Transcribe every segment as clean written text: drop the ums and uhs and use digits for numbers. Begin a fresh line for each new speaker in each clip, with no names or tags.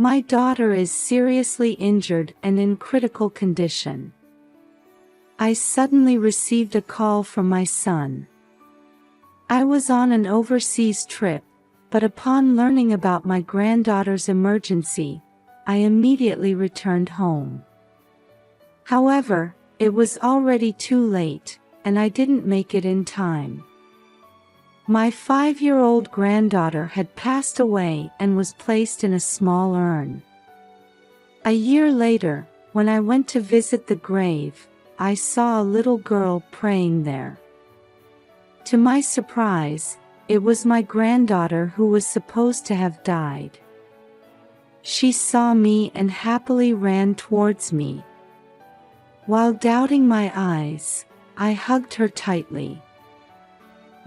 My daughter is seriously injured and in critical condition. I suddenly received a call from my son. I was on an overseas trip, but upon learning about my granddaughter's emergency, I immediately returned home. However, it was already too late, and I didn't make it in time. My 5-year-old granddaughter had passed away and was placed in a small urn. A year later, when I went to visit the grave, I saw a little girl praying there. To my surprise, it was my granddaughter who was supposed to have died. She saw me and happily ran towards me. While doubting my eyes, I hugged her tightly.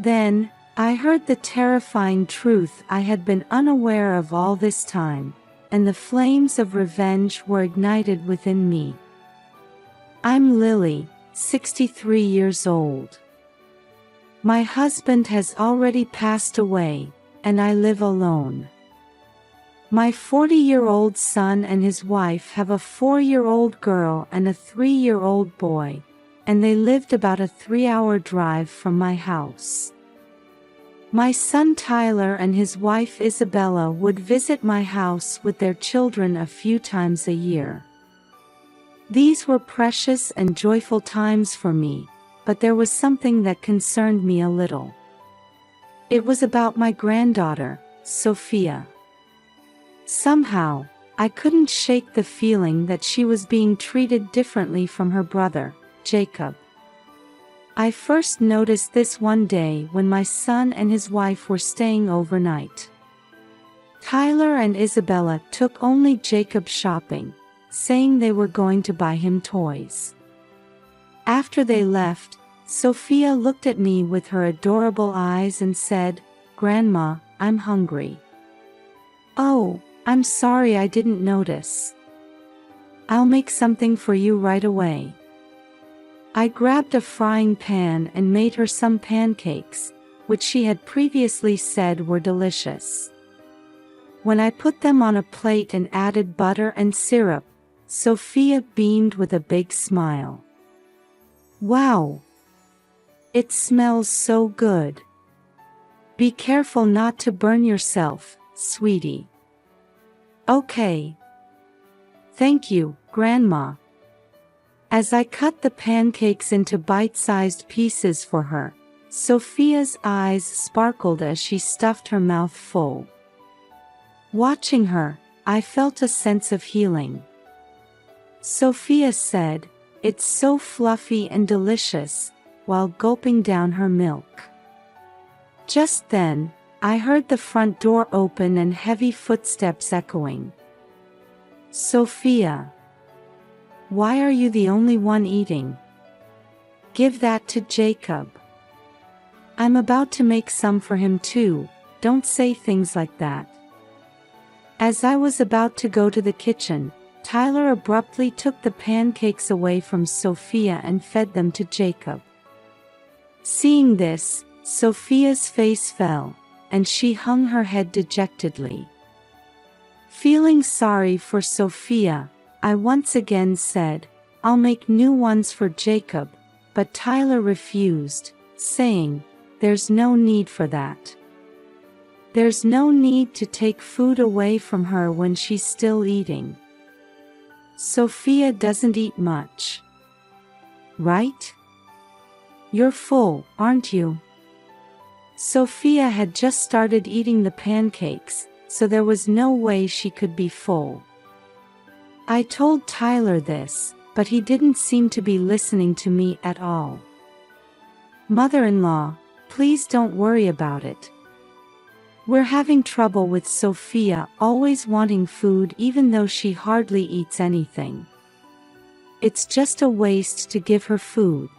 Then, I heard the terrifying truth I had been unaware of all this time, and the flames of revenge were ignited within me. I'm Lily, 63 years old. My husband has already passed away, and I live alone. My 40-year-old son and his wife have a 4-year-old girl and a 3-year-old boy, and they lived about a 3-hour drive from my house. My son Tyler and his wife Isabella would visit my house with their children a few times a year. These were precious and joyful times for me, but there was something that concerned me a little. It was about my granddaughter, Sophia. Somehow, I couldn't shake the feeling that she was being treated differently from her brother, Jacob. I first noticed this one day when my son and his wife were staying overnight. Tyler and Isabella took only Jacob shopping, saying they were going to buy him toys. After they left, Sophia looked at me with her adorable eyes and said, "Grandma, I'm hungry." "Oh, I'm sorry I didn't notice. I'll make something for you right away." I grabbed a frying pan and made her some pancakes, which she had previously said were delicious. When I put them on a plate and added butter and syrup, Sophia beamed with a big smile. "Wow! It smells so good. Be careful not to burn yourself, sweetie." "Okay. Thank you, Grandma." As I cut the pancakes into bite-sized pieces for her, Sophia's eyes sparkled as she stuffed her mouth full. Watching her, I felt a sense of healing. Sophia said, "It's so fluffy and delicious," while gulping down her milk. Just then, I heard the front door open and heavy footsteps echoing. "Sophia, why are you the only one eating? Give that to Jacob. I'm about to make some for him too, don't say things like that." As I was about to go to the kitchen, Tyler abruptly took the pancakes away from Sophia and fed them to Jacob. Seeing this, Sophia's face fell, and she hung her head dejectedly. Feeling sorry for Sophia, I once again said, "I'll make new ones for Jacob," but Tyler refused, saying, "There's no need for that. There's no need to take food away from her when she's still eating. Sophia doesn't eat much. Right? You're full, aren't you?" Sophia had just started eating the pancakes, so there was no way she could be full. I told Tyler this, but he didn't seem to be listening to me at all. "Mother-in-law, please don't worry about it. We're having trouble with Sophia always wanting food even though she hardly eats anything. It's just a waste to give her food."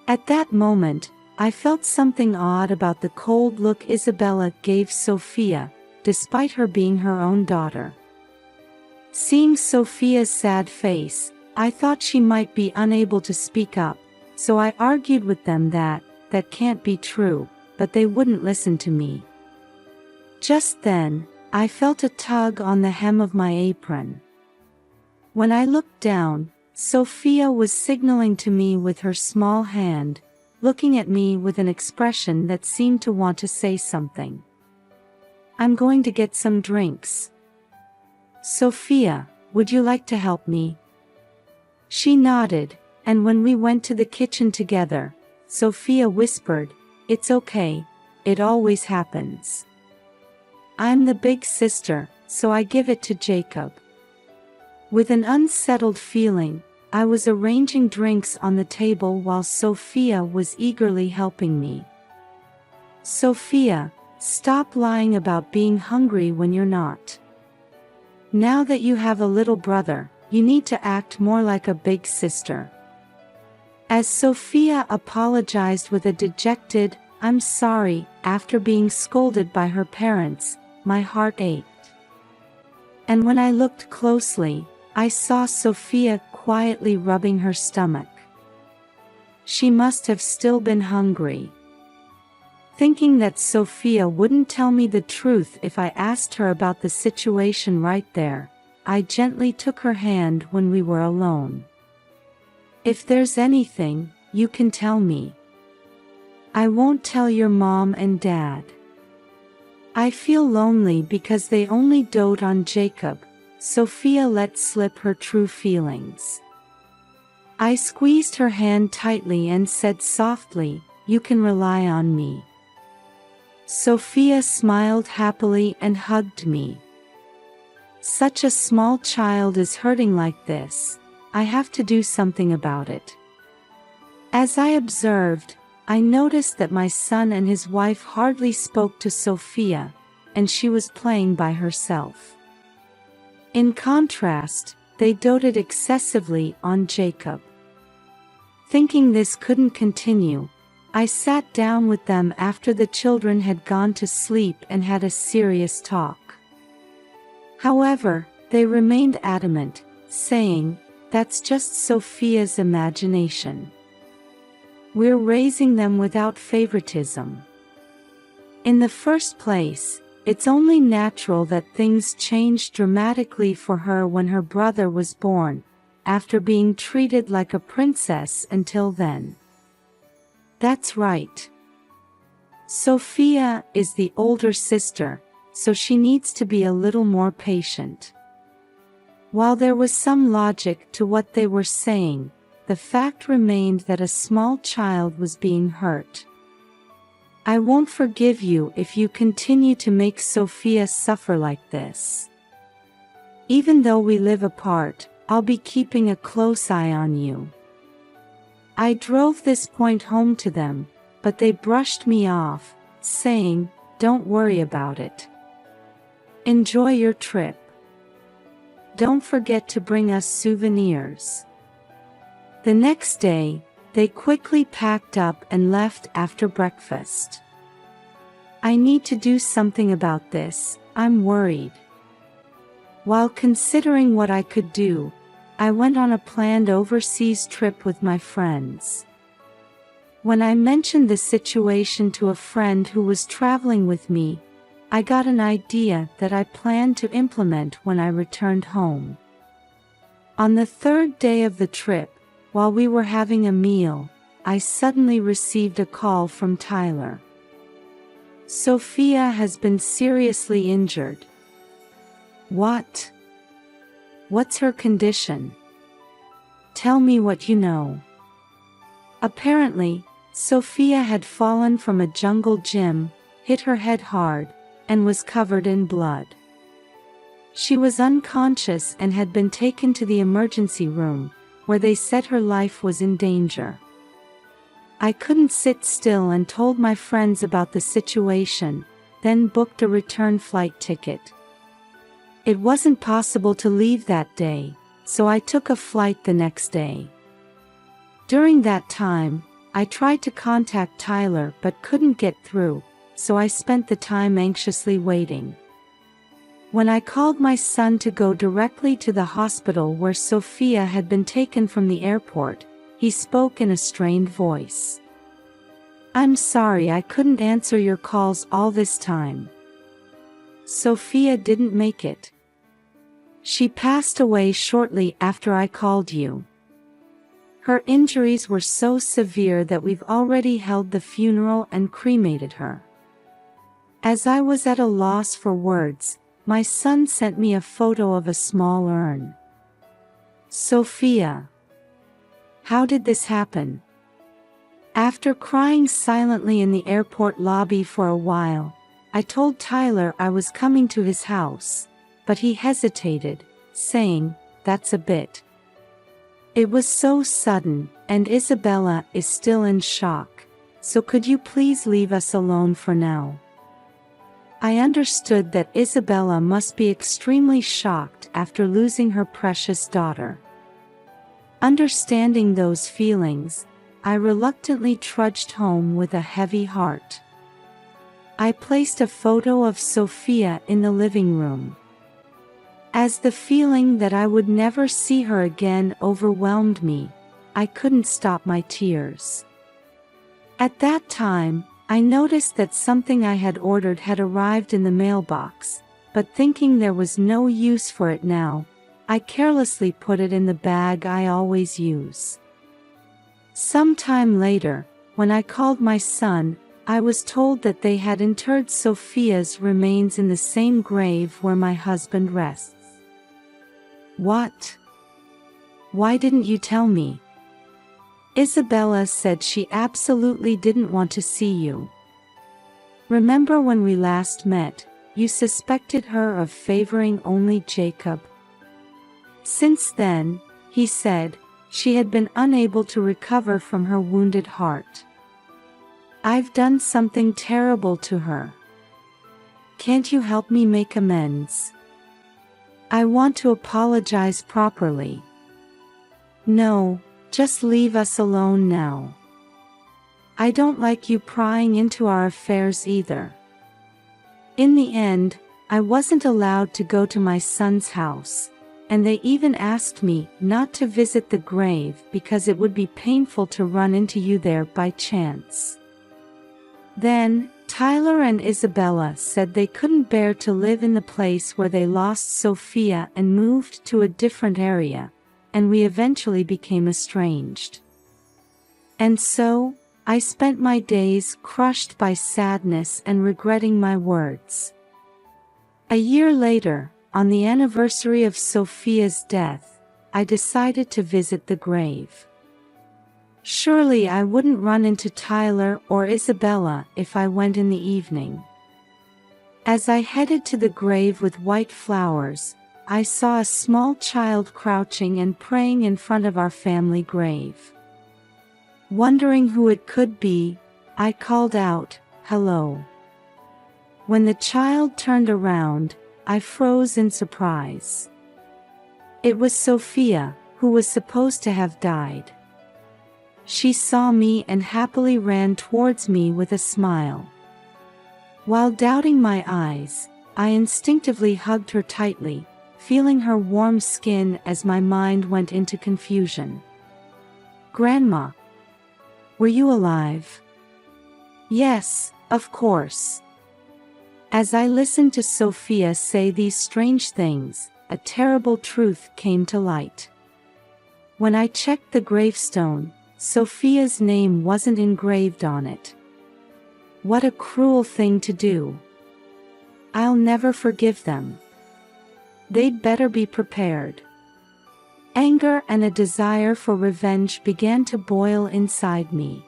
At that moment, I felt something odd about the cold look Isabella gave Sophia, despite her being her own daughter. Seeing Sophia's sad face, I thought she might be unable to speak up, so I argued with them that can't be true, but they wouldn't listen to me. Just then, I felt a tug on the hem of my apron. When I looked down, Sophia was signaling to me with her small hand, looking at me with an expression that seemed to want to say something. "I'm going to get some drinks. Sophia, would you like to help me?" She nodded, and when we went to the kitchen together, Sophia whispered, "It's okay, it always happens. I'm the big sister, so I give it to Jacob." With an unsettled feeling, I was arranging drinks on the table while Sophia was eagerly helping me. "Sophia, stop lying about being hungry when you're not. Now that you have a little brother, you need to act more like a big sister." As Sophia apologized with a dejected, "I'm sorry," after being scolded by her parents, my heart ached. And when I looked closely, I saw Sophia quietly rubbing her stomach. She must have still been hungry. Thinking that Sophia wouldn't tell me the truth if I asked her about the situation right there, I gently took her hand when we were alone. "If there's anything, you can tell me. I won't tell your mom and dad. I feel lonely because they only dote on Jacob." Sophia let slip her true feelings. I squeezed her hand tightly and said softly, "You can rely on me." Sophia smiled happily and hugged me. "Such a small child is hurting like this. I have to do something about it." As I observed, I noticed that my son and his wife hardly spoke to Sophia, and she was playing by herself. In contrast, they doted excessively on Jacob. Thinking this couldn't continue, I sat down with them after the children had gone to sleep and had a serious talk. However, they remained adamant, saying, "That's just Sophia's imagination. We're raising them without favoritism. In the first place, it's only natural that things changed dramatically for her when her brother was born, after being treated like a princess until then. That's right. Sophia is the older sister, so she needs to be a little more patient." While there was some logic to what they were saying, the fact remained that a small child was being hurt. "I won't forgive you if you continue to make Sophia suffer like this. Even though we live apart, I'll be keeping a close eye on you." I drove this point home to them, but they brushed me off, saying, "Don't worry about it. Enjoy your trip. Don't forget to bring us souvenirs." The next day, they quickly packed up and left after breakfast. "I need to do something about this, I'm worried." While considering what I could do, I went on a planned overseas trip with my friends. When I mentioned the situation to a friend who was traveling with me, I got an idea that I planned to implement when I returned home. On the third day of the trip, while we were having a meal, I suddenly received a call from Tyler. "Sophia has been seriously injured." "What? What's her condition? Tell me what you know." Apparently, Sophia had fallen from a jungle gym, hit her head hard, and was covered in blood. She was unconscious and had been taken to the emergency room, where they said her life was in danger. I couldn't sit still and told my friends about the situation, then booked a return flight ticket. It wasn't possible to leave that day, so I took a flight the next day. During that time, I tried to contact Tyler but couldn't get through, so I spent the time anxiously waiting. When I called my son to go directly to the hospital where Sophia had been taken from the airport, he spoke in a strained voice. "I'm sorry I couldn't answer your calls all this time. Sophia didn't make it. She passed away shortly after I called you. Her injuries were so severe that we've already held the funeral and cremated her." As I was at a loss for words, my son sent me a photo of a small urn. "Sophia, how did this happen?" After crying silently in the airport lobby for a while, I told Tyler I was coming to his house, but he hesitated, saying, "That's a bit." It was so sudden, and Isabella is still in shock, so could you please leave us alone for now? I understood that Isabella must be extremely shocked after losing her precious daughter. Understanding those feelings, I reluctantly trudged home with a heavy heart. I placed a photo of Sophia in the living room. As the feeling that I would never see her again overwhelmed me, I couldn't stop my tears. At that time, I noticed that something I had ordered had arrived in the mailbox, but thinking there was no use for it now, I carelessly put it in the bag I always use. Some time later, when I called my son, I was told that they had interred Sophia's remains in the same grave where my husband rests. What? Why didn't you tell me? Isabella said she absolutely didn't want to see you. Remember when we last met, you suspected her of favoring only Jacob? Since then, he said, she had been unable to recover from her wounded heart. I've done something terrible to her. Can't you help me make amends? I want to apologize properly. No, just leave us alone now. I don't like you prying into our affairs either. In the end, I wasn't allowed to go to my son's house, and they even asked me not to visit the grave because it would be painful to run into you there by chance. Then, Tyler and Isabella said they couldn't bear to live in the place where they lost Sophia and moved to a different area, and we eventually became estranged. And so, I spent my days crushed by sadness and regretting my words. A year later, on the anniversary of Sophia's death, I decided to visit the grave. Surely I wouldn't run into Tyler or Isabella if I went in the evening. As I headed to the grave with white flowers, I saw a small child crouching and praying in front of our family grave. Wondering who it could be, I called out, "Hello." When the child turned around, I froze in surprise. It was Sophia, who was supposed to have died. She saw me and happily ran towards me with a smile. While doubting my eyes, I instinctively hugged her tightly, feeling her warm skin as my mind went into confusion. "Grandma, were you alive?" "Yes, of course." As I listened to Sophia say these strange things, a terrible truth came to light. When I checked the gravestone, Sophia's name wasn't engraved on it. What a cruel thing to do. I'll never forgive them. They'd better be prepared. Anger and a desire for revenge began to boil inside me.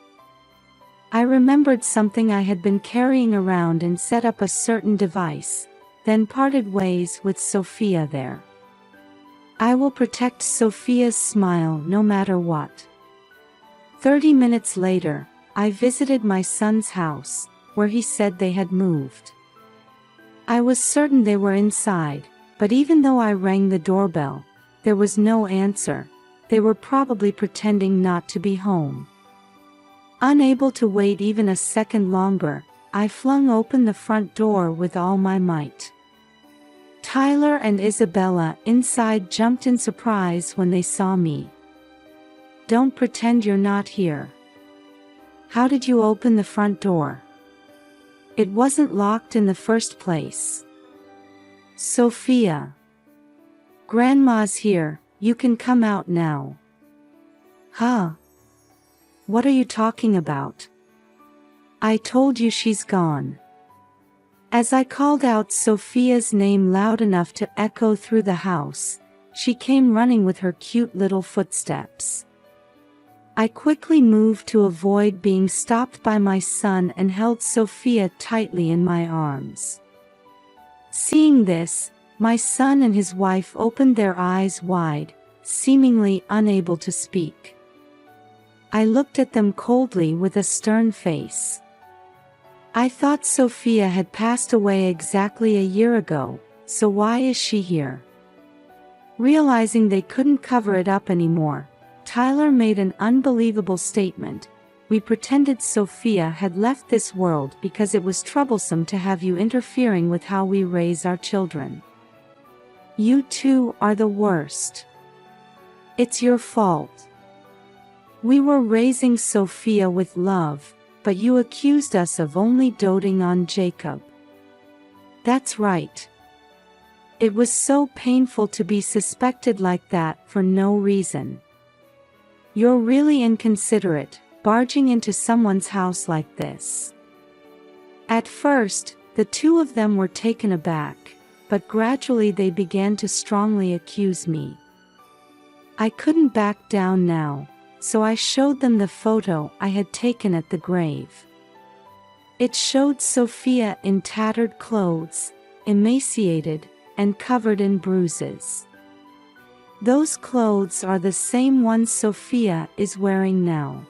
I remembered something I had been carrying around and set up a certain device, then parted ways with Sophia there. I will protect Sophia's smile no matter what. 30 minutes later, I visited my son's house, where he said they had moved. I was certain they were inside, but even though I rang the doorbell, there was no answer. They were probably pretending not to be home. Unable to wait even a second longer, I flung open the front door with all my might. Tyler and Isabella inside jumped in surprise when they saw me. "Don't pretend you're not here. How did you open the front door? It wasn't locked in the first place." Sophia. Grandma's here, you can come out now. Huh? What are you talking about? I told you she's gone. As I called out Sophia's name loud enough to echo through the house, she came running with her cute little footsteps. I quickly moved to avoid being stopped by my son and held Sophia tightly in my arms. Seeing this, my son and his wife opened their eyes wide, seemingly unable to speak. I looked at them coldly with a stern face. I thought Sophia had passed away exactly a year ago, so why is she here? Realizing they couldn't cover it up anymore, Tyler made an unbelievable statement. We pretended Sophia had left this world because it was troublesome to have you interfering with how we raise our children. You two are the worst. It's your fault. We were raising Sophia with love, but you accused us of only doting on Jacob. That's right. It was so painful to be suspected like that for no reason. You're really inconsiderate, barging into someone's house like this. At first, the two of them were taken aback, but gradually they began to strongly accuse me. I couldn't back down now, so I showed them the photo I had taken at the grave. It showed Sophia in tattered clothes, emaciated, and covered in bruises. Those clothes are the same ones Sophia is wearing now.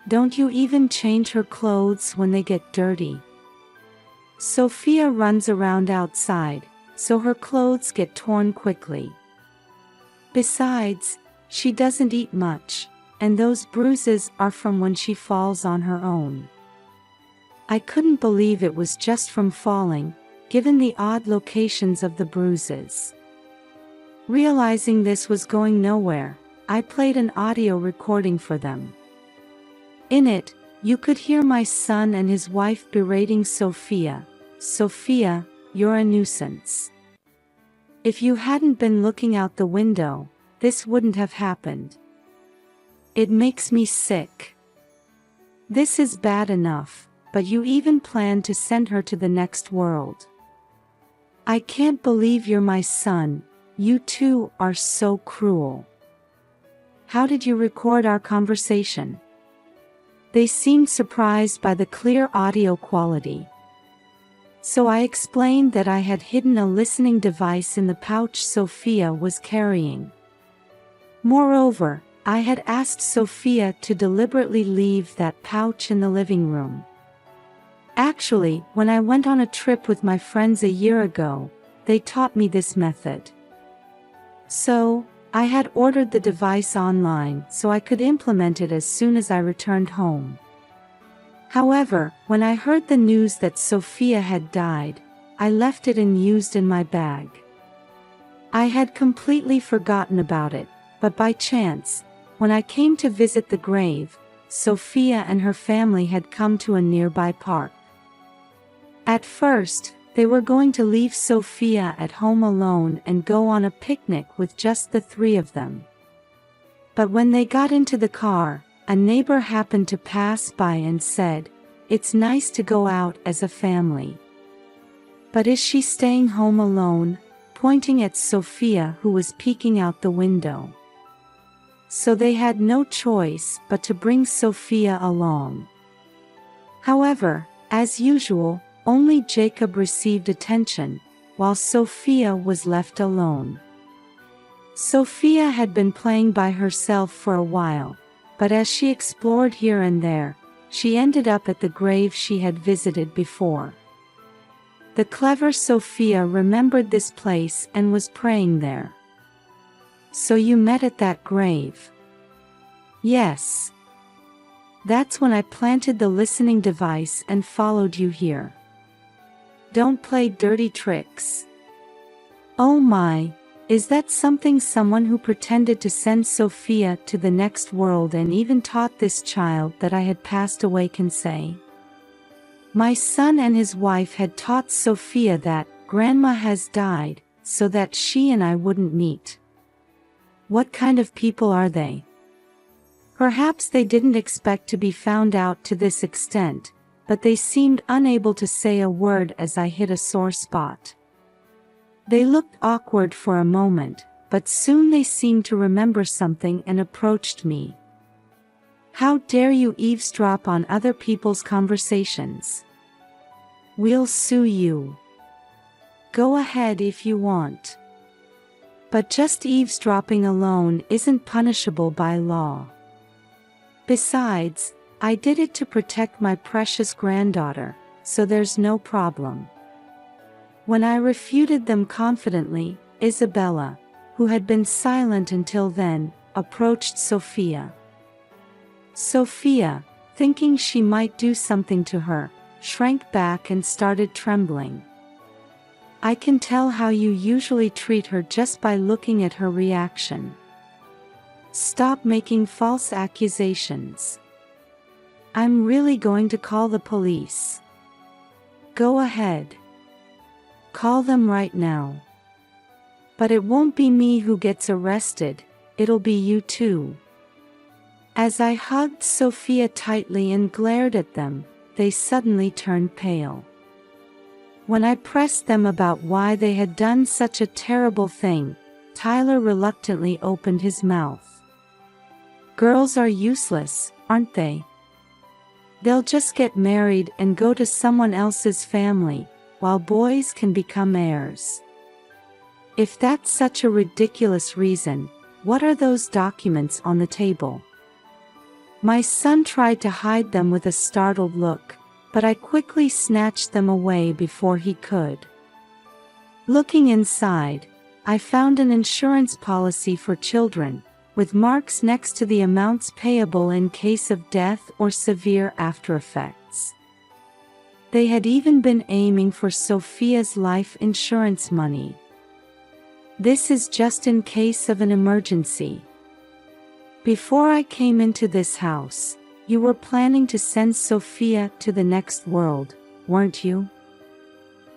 Don't you even change her clothes when they get dirty? Sophia runs around outside, so her clothes get torn quickly. Besides, she doesn't eat much, and those bruises are from when she falls on her own. I couldn't believe it was just from falling, given the odd locations of the bruises. Realizing this was going nowhere, I played an audio recording for them. In it, you could hear my son and his wife berating Sophia. Sophia, you're a nuisance. If you hadn't been looking out the window, this wouldn't have happened. It makes me sick. This is bad enough, but you even plan to send her to the next world. I can't believe you're my son. You two are so cruel. How did you record our conversation? They seemed surprised by the clear audio quality. So I explained that I had hidden a listening device in the pouch Sophia was carrying. Moreover, I had asked Sophia to deliberately leave that pouch in the living room. Actually, when I went on a trip with my friends a year ago, they taught me this method. So, I had ordered the device online so I could implement it as soon as I returned home. However, when I heard the news that Sophia had died, I left it unused in my bag. I had completely forgotten about it, but by chance, when I came to visit the grave, Sophia and her family had come to a nearby park. At first, they were going to leave Sophia at home alone and go on a picnic with just the three of them. But when they got into the car, a neighbor happened to pass by and said, "It's nice to go out as a family. But is she staying home alone?" pointing at Sophia, who was peeking out the window. So they had no choice but to bring Sophia along. However, as usual, only Jacob received attention, while Sophia was left alone. Sophia had been playing by herself for a while, but as she explored here and there, she ended up at the grave she had visited before. The clever Sophia remembered this place and was praying there. "So you met at that grave?" "Yes. That's when I planted the listening device and followed you here. Don't play dirty tricks." "Oh my, is that something someone who pretended to send Sophia to the next world and even taught this child that I had passed away can say?" My son and his wife had taught Sophia that, Grandma has died, so that she and I wouldn't meet. What kind of people are they? Perhaps they didn't expect to be found out to this extent, but they seemed unable to say a word as I hit a sore spot. They looked awkward for a moment, but soon they seemed to remember something and approached me. How dare you eavesdrop on other people's conversations? We'll sue you. Go ahead if you want. But just eavesdropping alone isn't punishable by law. Besides, I did it to protect my precious granddaughter, so there's no problem. When I refuted them confidently, Isabella, who had been silent until then, approached Sophia. Sophia, thinking she might do something to her, shrank back and started trembling. I can tell how you usually treat her just by looking at her reaction. Stop making false accusations. I'm really going to call the police. Go ahead. Call them right now. But it won't be me who gets arrested, it'll be you too. As I hugged Sophia tightly and glared at them, they suddenly turned pale. When I pressed them about why they had done such a terrible thing, Tyler reluctantly opened his mouth. Girls are useless, aren't they? They'll just get married and go to someone else's family, while boys can become heirs. If that's such a ridiculous reason, what are those documents on the table? My son tried to hide them with a startled look, but I quickly snatched them away before he could. Looking inside, I found an insurance policy for children, with marks next to the amounts payable in case of death or severe aftereffects. They had even been aiming for Sophia's life insurance money. This is just in case of an emergency. Before I came into this house, you were planning to send Sophia to the next world, weren't you?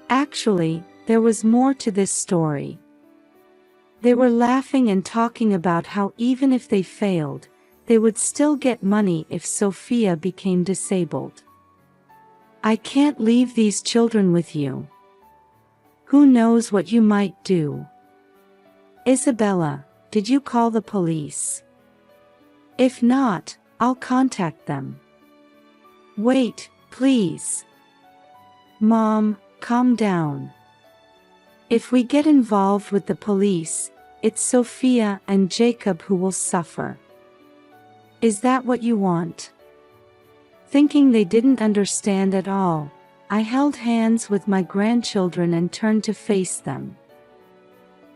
Actually, there was more to this story. They were laughing and talking about how even if they failed, they would still get money if Sophia became disabled. I can't leave these children with you. Who knows what you might do? Isabella, did you call the police? If not, I'll contact them. Wait, please. Mom, calm down. If we get involved with the police, it's Sophia and Jacob who will suffer. Is that what you want? Thinking they didn't understand at all, I held hands with my grandchildren and turned to face them.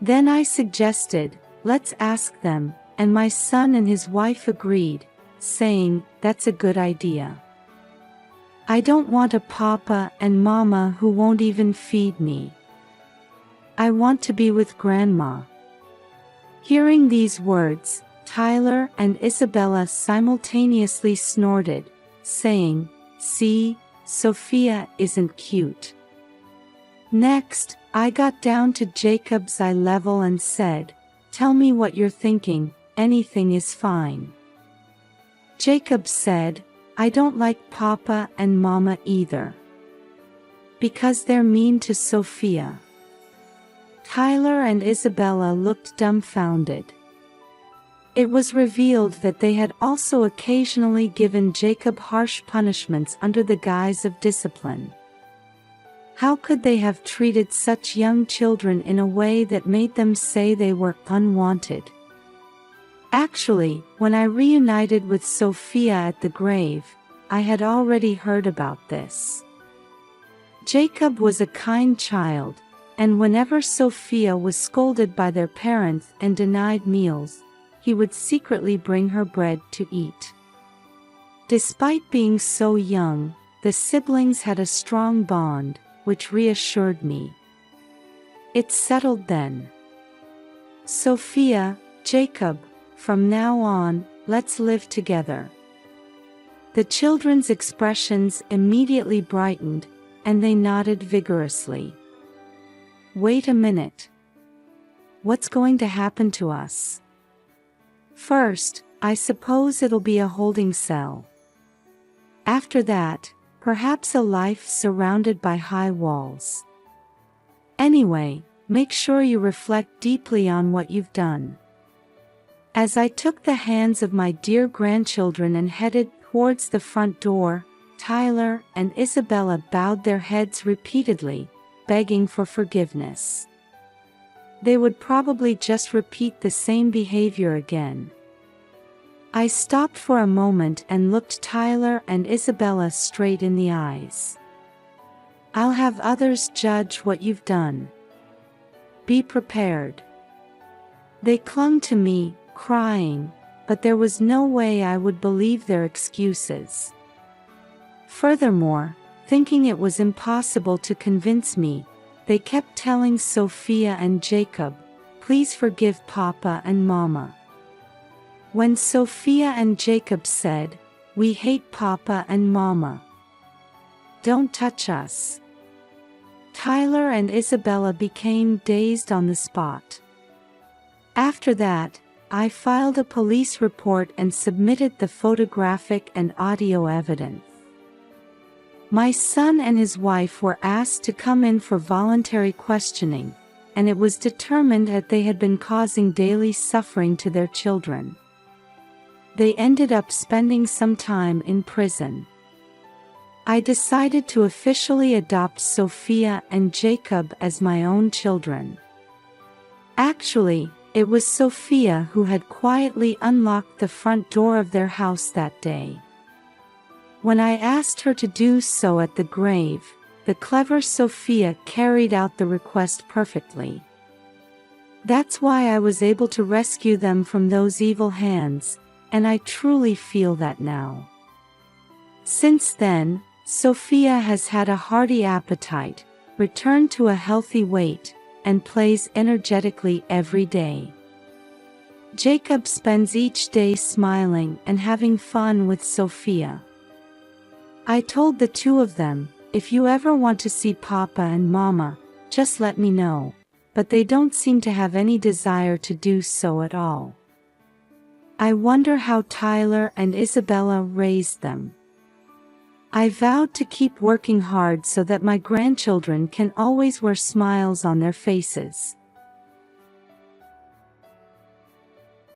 Then I suggested, let's ask them, and my son and his wife agreed, saying, that's a good idea. I don't want a papa and mama who won't even feed me. I want to be with Grandma. Hearing these words, Tyler and Isabella simultaneously snorted, saying, see, Sophia isn't cute. Next, I got down to Jacob's eye level and said, tell me what you're thinking, anything is fine. Jacob said, I don't like Papa and Mama either. Because they're mean to Sophia. Tyler and Isabella looked dumbfounded. It was revealed that they had also occasionally given Jacob harsh punishments under the guise of discipline. How could they have treated such young children in a way that made them say they were unwanted? Actually, when I reunited with Sophia at the grave, I had already heard about this. Jacob was a kind child, and whenever Sophia was scolded by their parents and denied meals, he would secretly bring her bread to eat. Despite being so young, the siblings had a strong bond, which reassured me. It's settled then. Sophia, Jacob, from now on, let's live together. The children's expressions immediately brightened, and they nodded vigorously. wait a minute. What's going to happen to us? First, I suppose it'll be a holding cell. After that, perhaps a life surrounded by high walls. Anyway, make sure you reflect deeply on what you've done. As I took the hands of my dear grandchildren and headed towards the front door, Tyler and Isabella bowed their heads repeatedly, begging for forgiveness. They would probably just repeat the same behavior again. I stopped for a moment and looked Tyler and Isabella straight in the eyes. I'll have others judge what you've done. Be prepared. They clung to me, crying, but there was no way I would believe their excuses. Furthermore, thinking it was impossible to convince me, they kept telling Sophia and Jacob, "Please forgive Papa and Mama." When Sophia and Jacob said, "We hate Papa and Mama. Don't touch us," Tyler and Isabella became dazed on the spot. After that, I filed a police report and submitted the photographic and audio evidence. My son and his wife were asked to come in for voluntary questioning, and it was determined that they had been causing daily suffering to their children. They ended up spending some time in prison. I decided to officially adopt Sophia and Jacob as my own children. Actually, it was Sophia who had quietly unlocked the front door of their house that day. When I asked her to do so at the grave, the clever Sophia carried out the request perfectly. That's why I was able to rescue them from those evil hands, and I truly feel that now. Since then, Sophia has had a hearty appetite, returned to a healthy weight, and plays energetically every day. Jacob spends each day smiling and having fun with Sophia. I told the two of them, "If you ever want to see Papa and Mama, just let me know," but they don't seem to have any desire to do so at all. I wonder how Tyler and Isabella raised them. I vowed to keep working hard so that my grandchildren can always wear smiles on their faces.